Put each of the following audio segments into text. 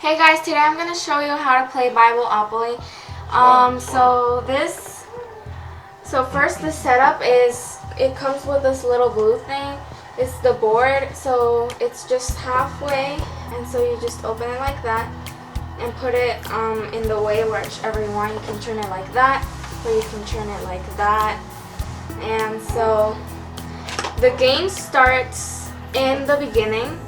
Hey guys, today I'm going to show you how to play BibleOpoly. So first the setup is, it comes with this little blue thing. It's the board, so it's just halfway, and so you just open it like that and put it in the way whichever you want. You can turn it like that, or you can turn it like that. And so the game starts in the beginning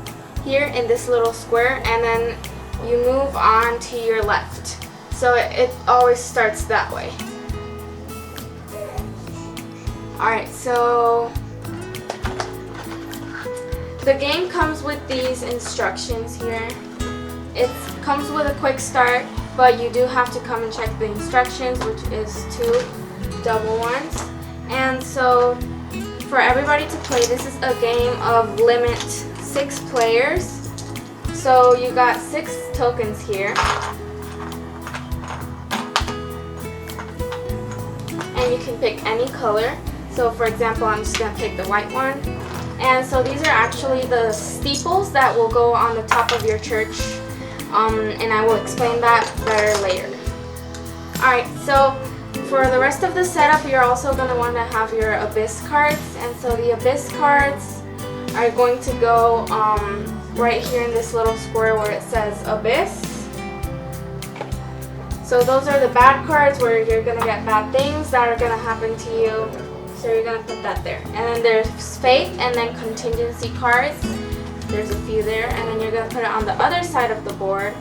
here in this little square, and then you move on to your left. So it always starts that way. Alright, so the game comes with these instructions here. It comes with a quick start, but you do have to come and check the instructions, which is 2 double ones. And so for everybody to play, this is a game of limit 6 players. So you got 6 tokens here, and you can pick any color. So for example, I'm just going to pick the white one. And so these are actually the steeples that will go on the top of your church, and I will explain that better later. Alright, so for the rest of the setup, you're also going to want to have your abyss cards. And so the abyss cards are going to go right here in this little square where it says abyss. So those are the bad cards where you're going to get bad things that are going to happen to you. So you're going to put that there. And then there's faith and then contingency cards. There's a few there. And then you're going to put it on the other side of the board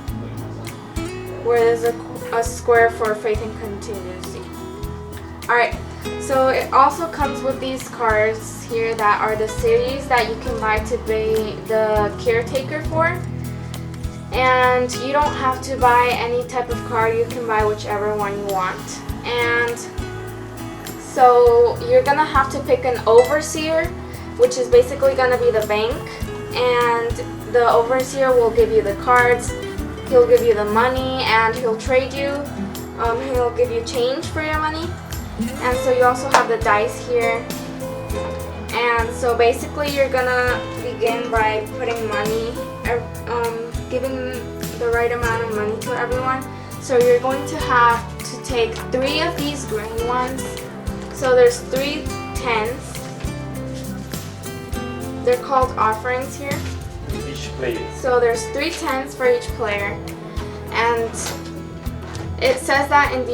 where there's a square for faith and contingency. Alright, so it also comes with these cards here that are the series that you can buy to be the caretaker for. And you don't have to buy any type of card, you can buy whichever one you want. And so you're going to have to pick an overseer, which is basically going to be the bank. And the overseer will give you the cards, he'll give you the money, and he'll trade you. He'll give you change for your money. And so you also have the dice here. And so basically you're gonna begin by putting money, giving the right amount of money to everyone. So you're going to have to take 3 of these green ones. So there's 3 10s. They're called offerings here. Each player. So there's 3 10s for each player. And it says that in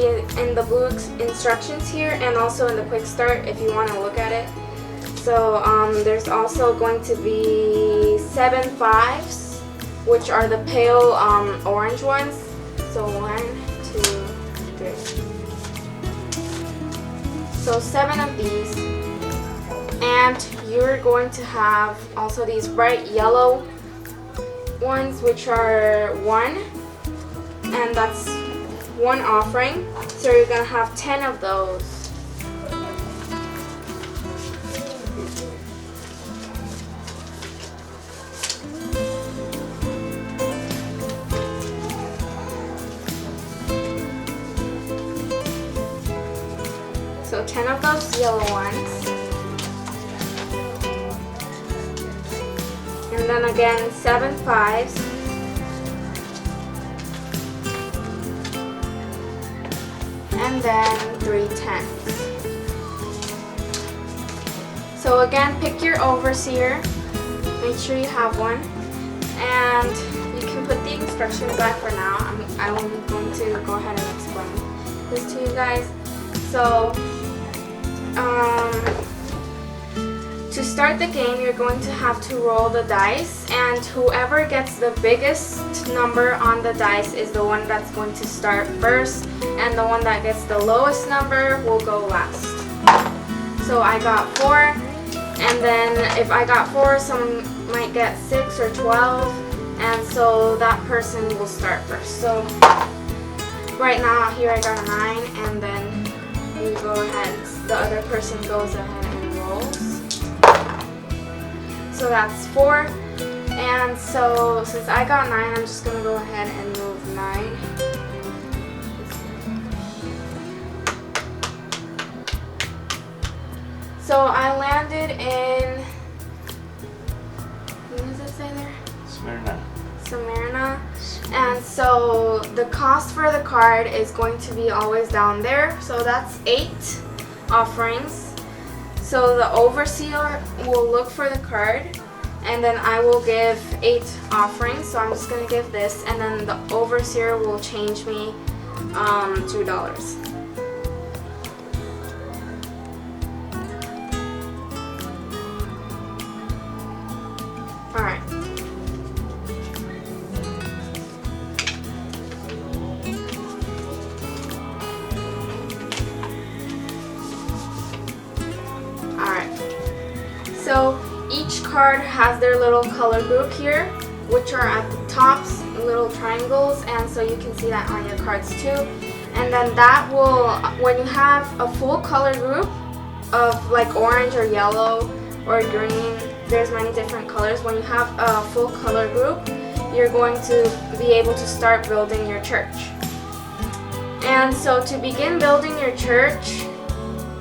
the blue instructions here, and also in the quick start if you want to look at it. So there's also going to be 7 5s, which are the pale orange ones. So 1, 2, 3. So 7 of these. And you're going to have also these bright yellow ones, which are 1, and that's 1 offering. So you're going to have 10 of those. So 10 of those yellow ones. And then again 7 5s. And then 3 10s. So again, pick your overseer. Make sure you have one. And you can put the instructions back for now. I'm going to go ahead and explain this to you guys. So to start the game, you're going to have to roll the dice, and whoever gets the biggest number on the dice is the one that's going to start first, and the one that gets the lowest number will go last. So I got 4, and then if I got 4, someone might get 6 or 12, and so that person will start first. So right now here I got a 9, and then you go ahead, the other person goes ahead and rolls. So that's 4, and so since I got 9, I'm just going to go ahead and move 9. So I landed in, what does it say there? Smyrna. Smyrna. And so the cost for the card is going to be always down there. So that's 8 offerings. So the overseer will look for the card, and then I will give 8 offerings. So I'm just going to give this, and then the overseer will change me $2. Alright. So each card has their little color group here, which are at the tops, little triangles, and so you can see that on your cards too. And then that will, when you have a full color group of like orange or yellow or green, there's many different colors. When you have a full color group, you're going to be able to start building your church. And so to begin building your church,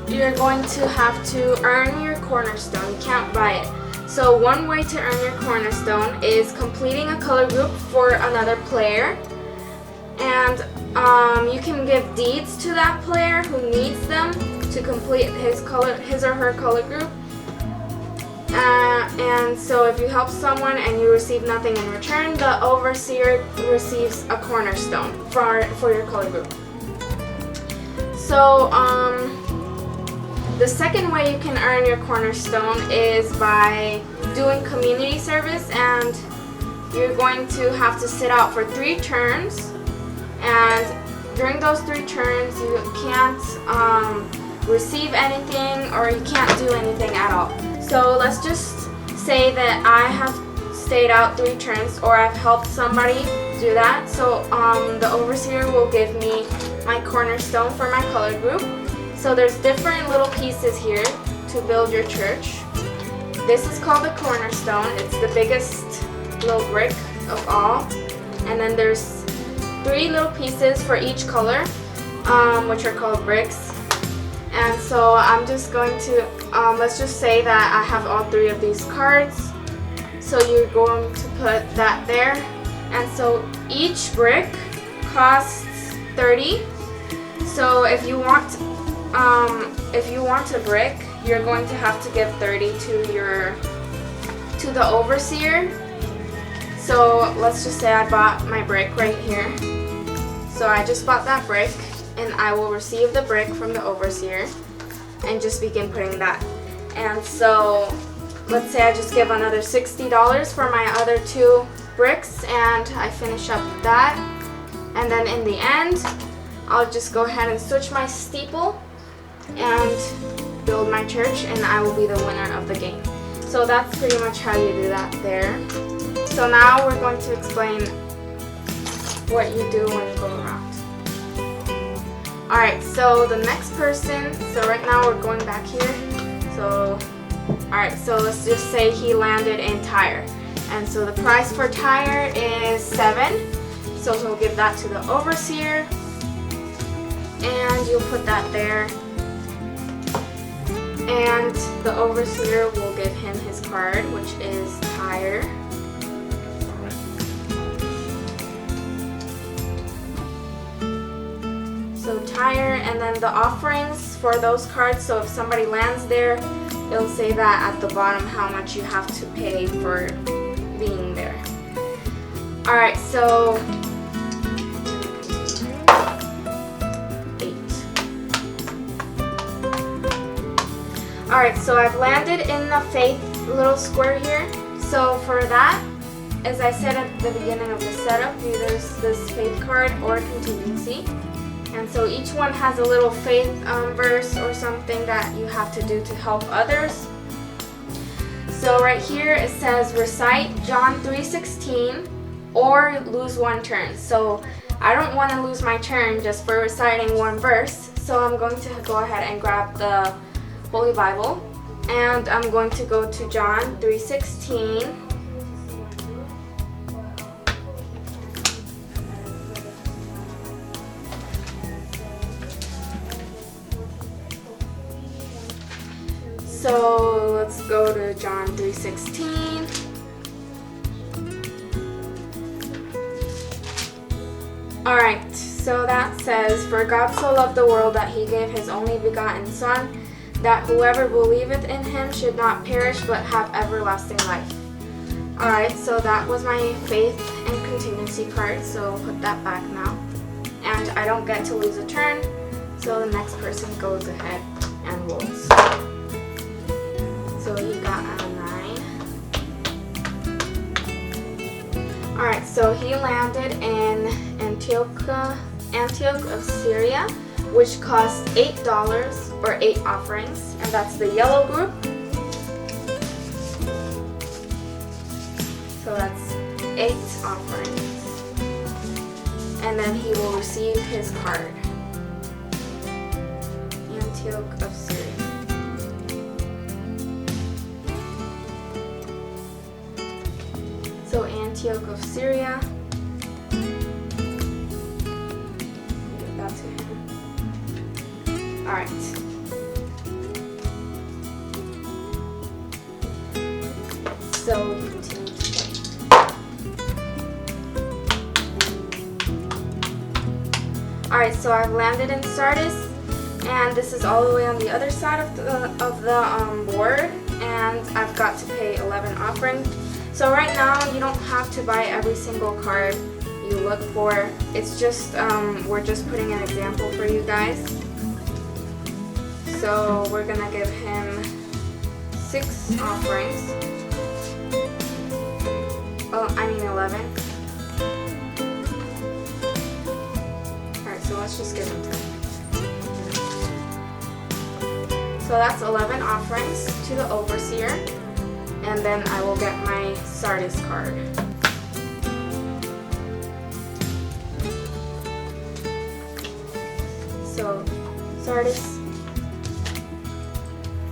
you're going to have to earn your cornerstone. You can't buy it. So one way to earn your cornerstone is completing a color group for another player. And you can give deeds to that player who needs them to complete his or her color group. And so if you help someone and you receive nothing in return, the overseer receives a cornerstone for your color group. So the second way you can earn your cornerstone is by doing community service, and you're going to have to sit out for 3 turns, and during those 3 turns you can't receive anything, or you can't do anything at all. So let's just say that I have stayed out 3 turns, or I've helped somebody do that. So the overseer will give me my cornerstone for my color group. So there's different little pieces here to build your church. This is called the cornerstone. It's the biggest little brick of all. And then there's 3 little pieces for each color, which are called bricks. And so I'm just going to, let's just say that I have all 3 of these cards. So you're going to put that there. And so each brick costs 30. So if you want a brick, you're going to have to give 30 to the overseer. So let's just say I bought my brick right here. So I just bought that brick, and I will receive the brick from the overseer and just begin putting that. And so let's say I just give another $60 for my other 2 bricks, and I finish up that. And then in the end, I'll just go ahead and switch my steeple and build my church, and I will be the winner of the game. So that's pretty much how you do that there. So now we're going to explain what you do when you go around. Alright, so the next person, so right now we're going back here. So, alright, so let's just say he landed in tire. And so the price for tire is 7. So he'll give that to the overseer. And you'll put that there. And the overseer will give him his card, which is tire. So tire, and then the offerings for those cards. So if somebody lands there, it'll say that at the bottom how much you have to pay for being there. Alright, so 8. Alright, so I've landed in the faith little square here. So for that, as I said at the beginning of the setup, there's this faith card or contingency. And so each one has a little faith verse or something that you have to do to help others. So right here it says recite John 3:16 or lose 1 turn. So I don't want to lose my turn just for reciting 1 verse. So I'm going to go ahead and grab the Holy Bible, and I'm going to go to John 3:16. So let's go to John 3:16. Alright, so that says, "For God so loved the world that he gave his only begotten Son, that whoever believeth in him should not perish but have everlasting life." Alright, so that was my faith and contingency card, so put that back now. And I don't get to lose a turn, so the next person goes ahead and rolls. So he got a 9. Alright, so he landed in Antioch of Syria, which cost $8 or 8 offerings, and that's the yellow group. So that's 8 offerings. And then he will receive his card. Antioch of Syria. So Antioch of Syria. Give that to him. Alright. So we continue to play. Alright, so I've landed in Sardis, and this is all the way on the other side of the board, and I've got to pay 11 offerings. So right now you don't have to buy every single card you look for. It's just we're just putting an example for you guys. So we're gonna give him 6 offerings. Oh, I mean 11. Alright, so let's just give him 10. So that's 11 offerings to the overseer. And then I will get my Sardis card. So, Sardis.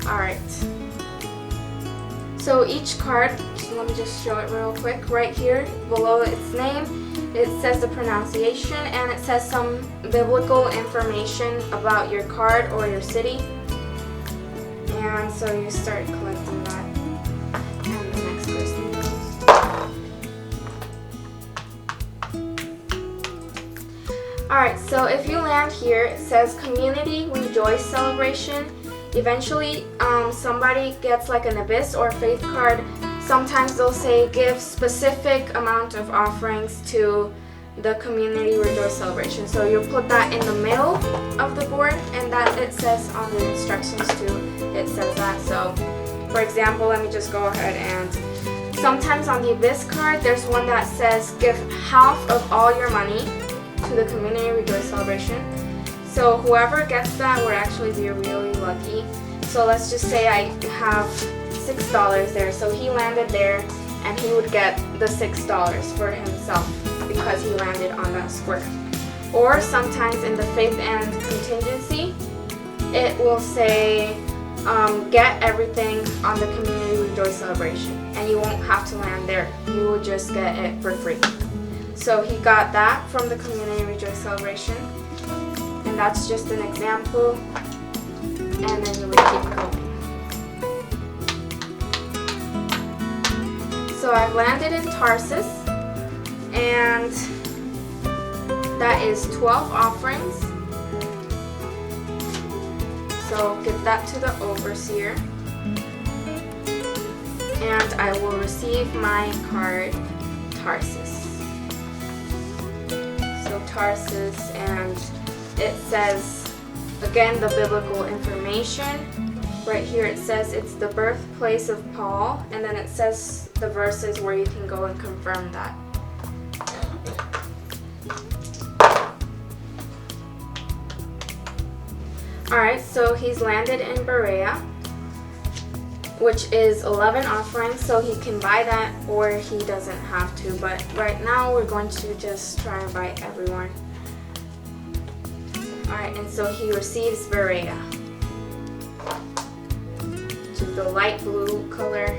Alright. So each card, let me just show it real quick. Right here, below its name, it says the pronunciation, and it says some biblical information about your card or your city. And so you start collecting that. And the next person goes. Alright, so if you land here, it says Community Rejoice Celebration. Eventually, somebody gets like an Abyss or Faith card. Sometimes they'll say give specific amount of offerings to the Community Rejoice Celebration. So you'll put that in the middle of the board, and that it says on the instructions too. It says that. So, for example, let me just go ahead and sometimes on the Abyss card, there's one that says give half of all your money to the Community Rejoice Celebration. So whoever gets that would actually be really lucky. So let's just say I have $6 there. So he landed there, and he would get the $6 for himself because he landed on that square. Or sometimes in the Faith and Contingency, it will say get everything on the Community Rejoice Celebration, and you won't have to land there. You will just get it for free. So he got that from the Community Rejoice Celebration, and that's just an example, and then you would keep going. So I've landed in Tarsus, and that is 12 offerings. So give that to the overseer, and I will receive my card, Tarsus. So Tarsus, and it says, again, the biblical information. Right here it says it's the birthplace of Paul, and then it says the verses where you can go and confirm that. Alright, so he's landed in Berea, which is 11 offerings, so he can buy that or he doesn't have to. But right now we're going to just try and buy everyone. Alright, and so he receives Berea, which is the light blue color.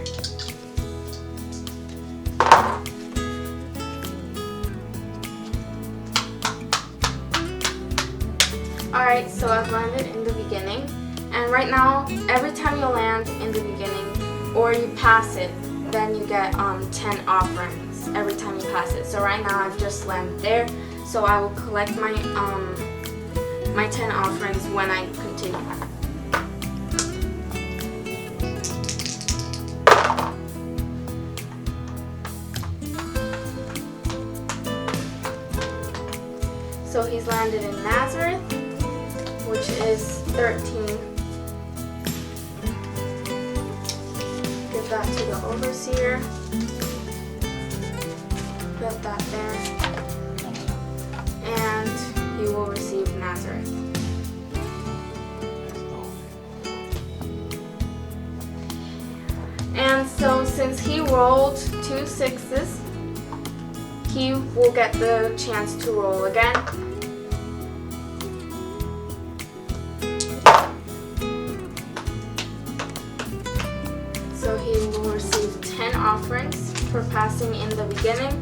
Alright, so I've landed in the beginning, and right now every time you land in the beginning or you pass it, then you get 10 offerings every time you pass it. So right now I've just landed there, So I will collect my 10 offerings when I continue. So he's landed in Nazareth, which is 13. Give that to the overseer. Put that there. And he will receive Nazareth. And so since he rolled 2 6s, he will get the chance to roll again. So he will receive 10 offerings for passing in the beginning.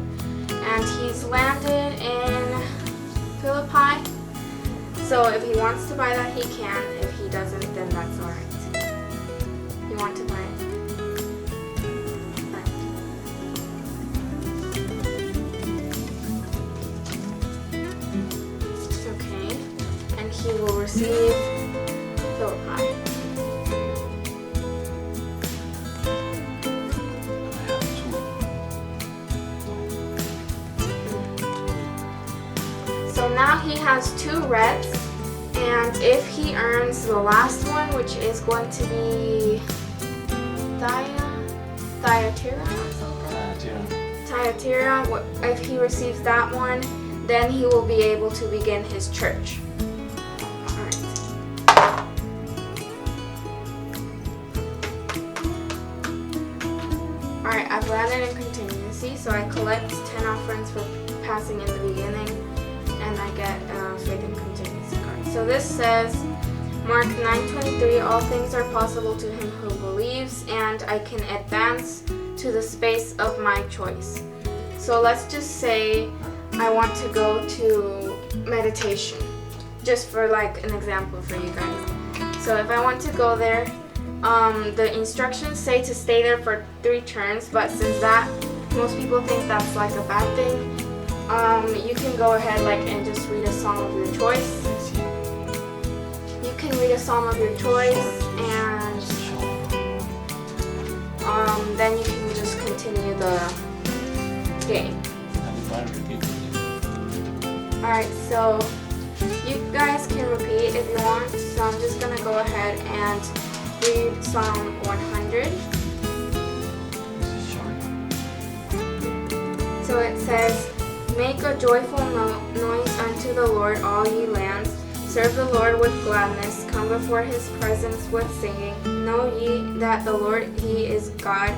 And he's landed in Philippi. So if he wants to buy that, he can. If he doesn't, then that's alright. You want to buy it? He will receive Philippi. So now he has 2 reds, and if he earns the last one, which is going to be Thyatira, if he receives that one, then he will be able to begin his church. Alright, I've landed in contingency, so I collect 10 offerings for passing in the beginning, and I get a faith and contingency card. So this says, Mark 9:23, all things are possible to him who believes, and I can advance to the space of my choice. So let's just say I want to go to meditation, just for like an example for you guys. So if I want to go there, the instructions say to stay there for 3 turns, but since most people think that's like a bad thing, you can go ahead and just read a psalm of your choice. You can read a psalm of your choice, and then you can just continue the game. Alright, so you guys can repeat if you want, so I'm just gonna go ahead and read Psalm 100. So it says, make a joyful noise unto the Lord, all ye lands. Serve the Lord with gladness. Come before his presence with singing. Know ye that the Lord, he is God.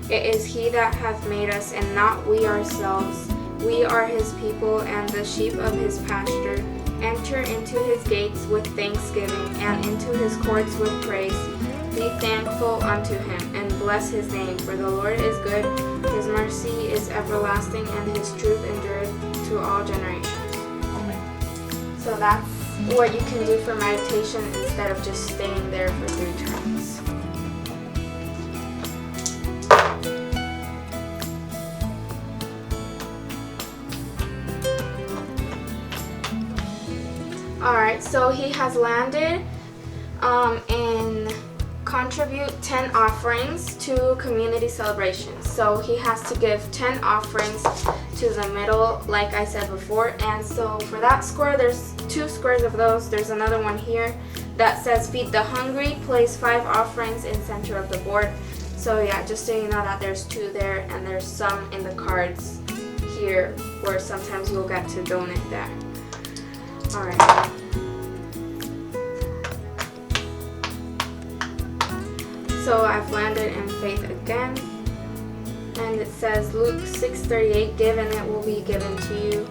It is he that hath made us, and not we ourselves. We are his people, and the sheep of his pasture. Enter into his gates with thanksgiving, and into his courts with praise. Be thankful unto him, and bless his name, for the Lord is good, his mercy is everlasting, and his truth endureth to all generations. Amen. So that's what you can do for meditation instead of just staying there for 3 turns. Alright, so he has landed in contribute 10 offerings to community celebrations. So he has to give 10 offerings to the middle, like I said before. And so for that square, there's 2 squares of those. There's another one here that says feed the hungry. Place 5 offerings in center of the board. So yeah, just so you know that there's 2 there, and there's some in the cards here where sometimes you'll get to donate there. Alright. So I've landed in faith again, and it says Luke 6:38, give and it will be given to you.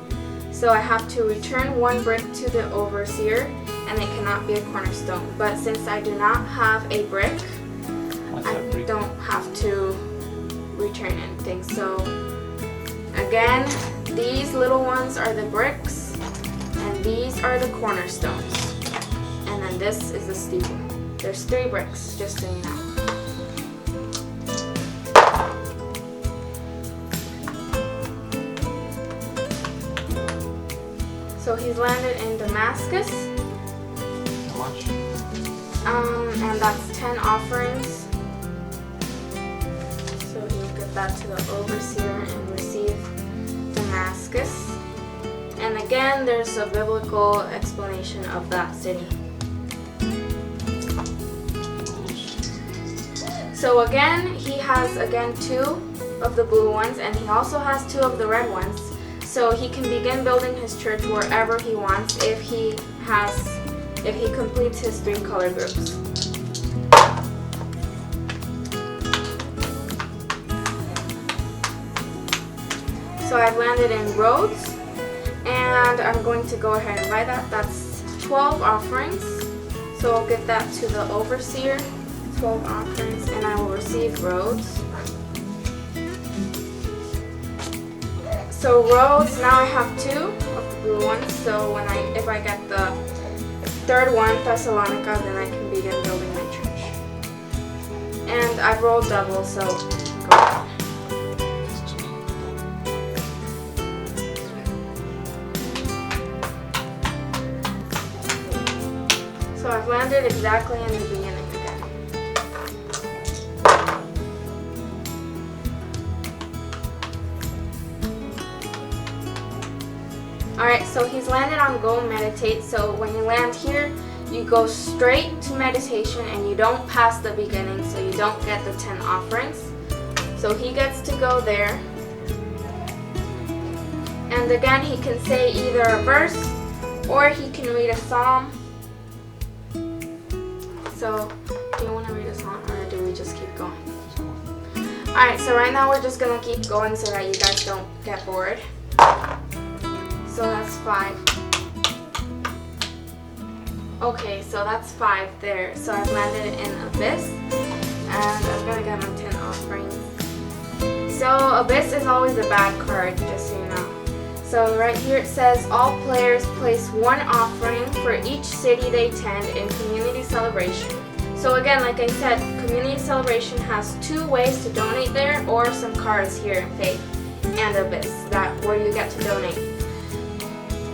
So I have to return 1 brick to the overseer, and it cannot be a cornerstone. But since I do not have a brick, I don't have to return anything. So again, these little ones are the bricks, and these are the cornerstones, and then this is the steeple. There's 3 bricks, just so you know. So he's landed in Damascus. How much? And that's 10 offerings. So he'll give that to the overseer and receive Damascus. And again, there's a biblical explanation of that city. So again, he has 2 of the blue ones, and he also has 2 of the red ones. So he can begin building his church wherever he wants if he completes his 3 color groups. So I've landed in Rhodes, and I'm going to go ahead and write that. That's 12 offerings. So I'll give that to the overseer, 12 offerings, and I will receive Rhodes. So Rhodes, now I have 2 of the blue ones. So if I get the 3rd one, Thessalonica, then I can begin building my church. And I've rolled double, so go ahead. So I've landed exactly in the beginning again. Alright, so he's landed on Go Meditate. So when you land here, you go straight to meditation and you don't pass the beginning, so you don't get the 10 offerings. So he gets to go there. And again, he can say either a verse or he can read a psalm. So, do you want to read a song or do we just keep going? Alright, so right now we're just going to keep going so that you guys don't get bored. So that's 5. Okay, so that's 5 there. So I've landed in Abyss, and I'm going to get my 10 offerings. So Abyss is always a bad card, just so you know. So right here it says, all players place 1 offering for each city they tend in community celebration. So again, like I said, community celebration has 2 ways to donate there, or some cards here in Faith and Abyss, where you get to donate.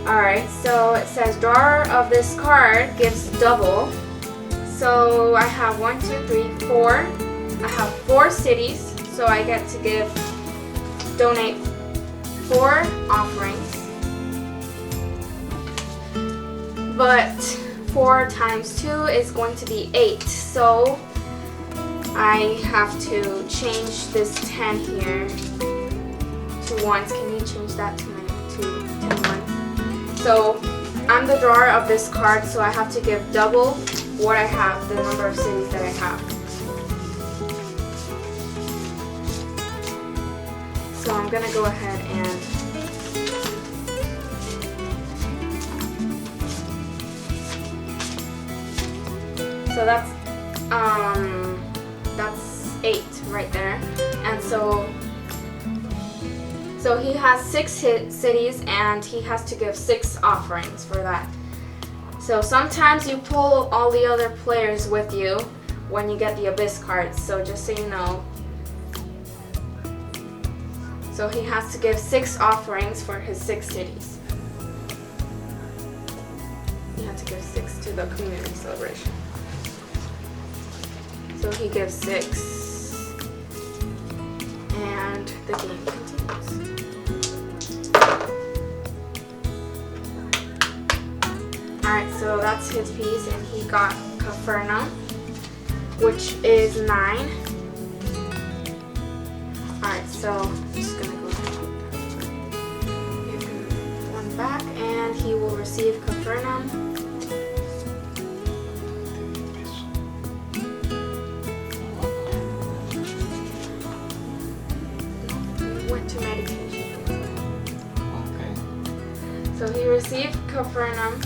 Alright, so it says drawer of this card gives double. So I have 1, 2, 3, 4. I have 4 cities, so I get to donate 4 offerings. But 4 times 2 is going to be 8. So I have to change this 10 here to 1s. Can you change that to 10 ones? So I'm the drawer of this card, so I have to give double what I have, the number of cities that I have. So I'm going to go ahead and so that's 8 right there. And so he has 6 cities and he has to give 6 offerings for that. So sometimes you pull all the other players with you when you get the Abyss cards, so just so you know. So he has to give 6 offerings for his 6 cities. He had to give 6 to the community celebration. So he gives 6, and the game continues. Alright, so that's his piece, and he got Capernaum, which is 9. Alright, so I'm just going to go ahead and give him 1 back, and he will receive Capernaum. Went to meditation. Okay. So he received Capernaum,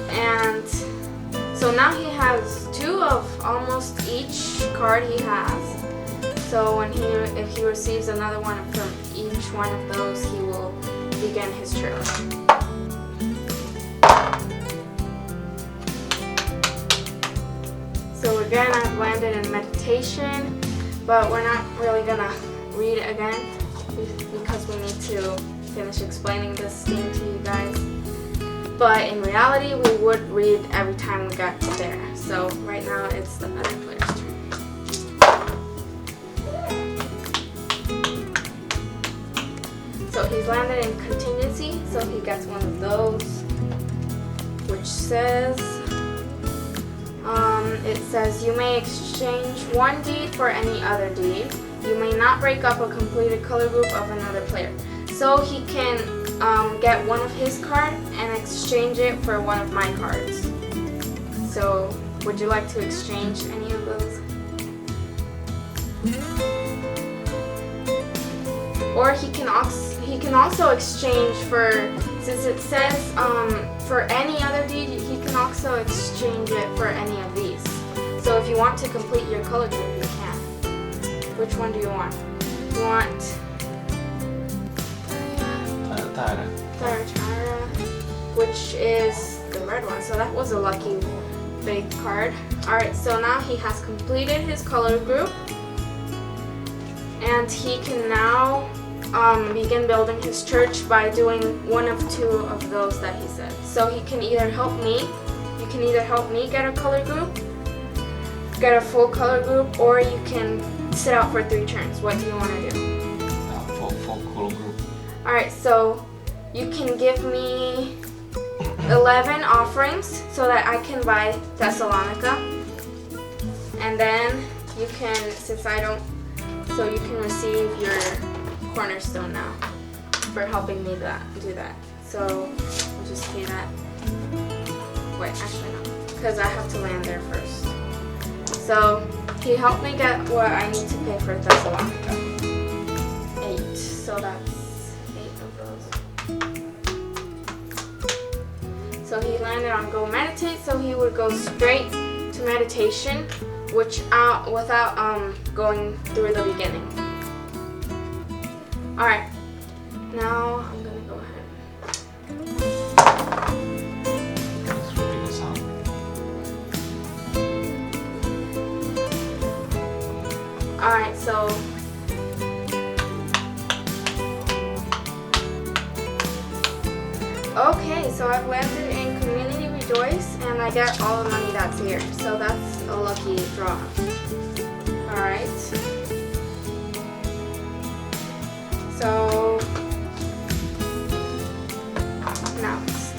and so now he has 2 of almost each card he has. So if he receives another one from each one of those, he will begin his church. So again, I've landed in meditation, but we're not really gonna read it again because we need to finish explaining this game to you guys. but in reality we would read every time we got there. So right now it's the other player's turn. So he's landed in contingency, so he gets one of those, which says, it says you may exchange one deed for any other deed. You may not break up a completed color group of another player. So he can get one of his cards and exchange it for one of my cards. So would you like to exchange any of those? Or he can also exchange for, since it says for any other deed, he can also exchange it for any of these. So if you want to complete your color group, you can. Which one do you want? You want Tara. which is the red one. So that was a lucky faith card. Alright, so now he has completed his color group. And he can now begin building his church by doing one of two of those that he said. So he can either help me, you can either help me get a color group, get a full color group, or you can sit out for 3 turns. What do you want to do? Full color group. Alright, so you can give me 11 offerings so that I can buy Thessalonica. And then you can, since I don't, so you can receive your cornerstone now for helping me do that. So I'll just pay that. Wait, actually no, because I have to land there first. So he helped me get what I need to pay for Thessalonica. 8. So that's 8 of those. So he landed on go meditate. So he would go straight to meditation, without going through the beginning. All right. Now I'm gonna go ahead. Let's repeat the sound. Alright, so okay, so I've landed in Community Rejoice and I get all the money that's here. So that's a lucky draw. Alright. So now it's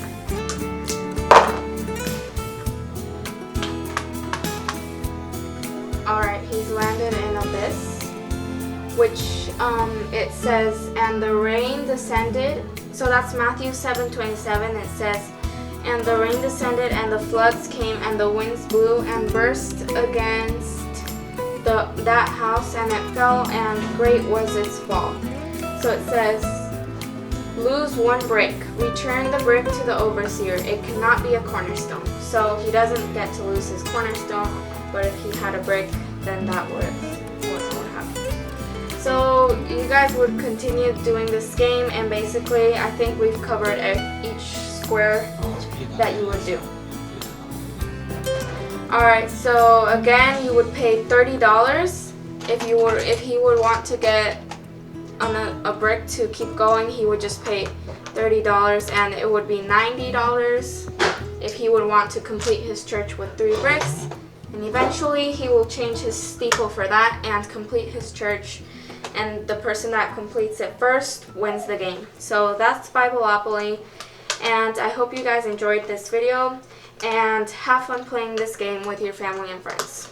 alright, he's landed in Abyss, which it says, and the rain descended. So that's Matthew 7:27. It says, and the rain descended, and the floods came, and the winds blew and burst against that house, and it fell, and great was its fall. So it says, lose one brick, return the brick to the overseer. It cannot be a cornerstone. So he doesn't get to lose his cornerstone, but if he had a brick, then that would what happen. So you guys would continue doing this game, and basically I think we've covered each square that you would do. Alright, so again, you would pay $30 if he would want to get on a brick to keep going. He would just pay $30, and it would be $90 if he would want to complete his church with 3 bricks. And eventually he will change his steeple for that and complete his church, and the person that completes it first wins the game. So that's BibleOpoly, and I hope you guys enjoyed this video and have fun playing this game with your family and friends.